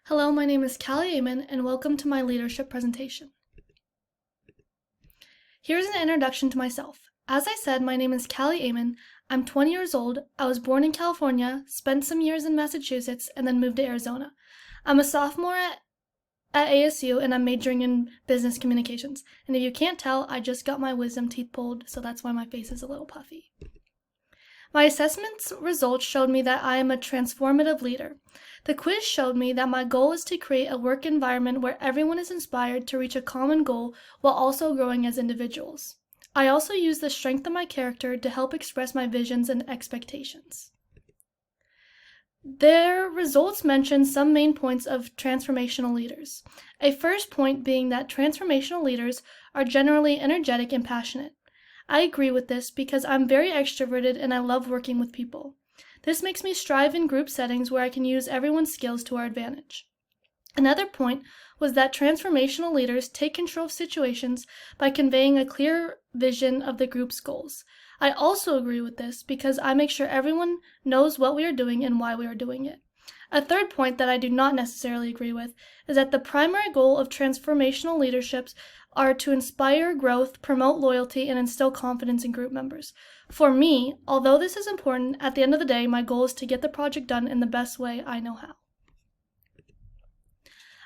Hello, my name is Callie Ehmann, and welcome to my leadership presentation. Here's an introduction to myself. As I said, my name is Callie Ehmann. I'm 20 years old. I was born in California, spent some years in Massachusetts, and then moved to Arizona. I'm a sophomore at ASU, and I'm majoring in business communications. And if you can't tell, I just got my wisdom teeth pulled, so that's why my face is a little puffy. My assessment's results showed me that I am a transformative leader. The quiz showed me that my goal is to create a work environment where everyone is inspired to reach a common goal while also growing as individuals. I also use the strength of my character to help express my visions and expectations. Their results mention some main points of transformational leaders. A first point being that transformational leaders are generally energetic and passionate. I agree with this because I'm very extroverted and I love working with people. This makes me strive in group settings where I can use everyone's skills to our advantage. Another point was that transformational leaders take control of situations by conveying a clear vision of the group's goals. I also agree with this because I make sure everyone knows what we are doing and why we are doing it. A third point that I do not necessarily agree with is that the primary goal of transformational leaderships are to inspire growth, promote loyalty, and instill confidence in group members. For me, although this is important, at the end of the day, my goal is to get the project done in the best way I know how.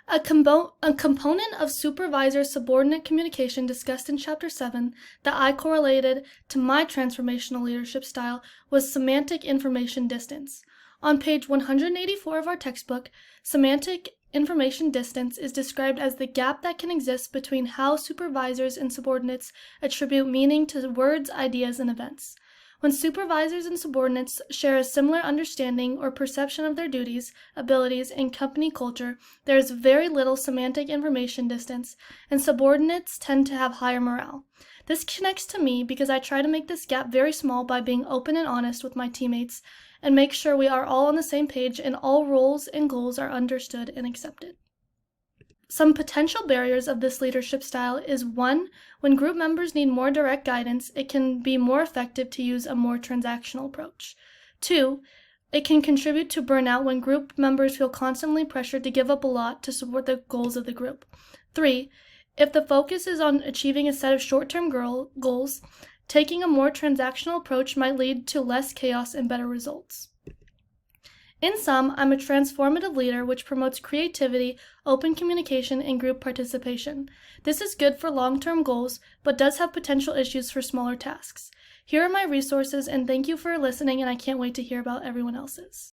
A component of supervisor-subordinate communication discussed in Chapter 7 that I correlated to my transformational leadership style was semantic information distance. On page 184 of our textbook, semantic information distance is described as the gap that can exist between how supervisors and subordinates attribute meaning to words, ideas, and events. When supervisors and subordinates share a similar understanding or perception of their duties, abilities, and company culture, there is very little semantic information distance, and subordinates tend to have higher morale. This connects to me because I try to make this gap very small by being open and honest with my teammates and make sure we are all on the same page and all roles and goals are understood and accepted. Some potential barriers of this leadership style is 1. When group members need more direct guidance, it can be more effective to use a more transactional approach. 2. It can contribute to burnout when group members feel constantly pressured to give up a lot to support the goals of the group. 3. If the focus is on achieving a set of short-term goals, taking a more transactional approach might lead to less chaos and better results. In sum, I'm a transformative leader which promotes creativity, open communication, and group participation. This is good for long-term goals, but does have potential issues for smaller tasks. Here are my resources, and thank you for listening, and I can't wait to hear about everyone else's.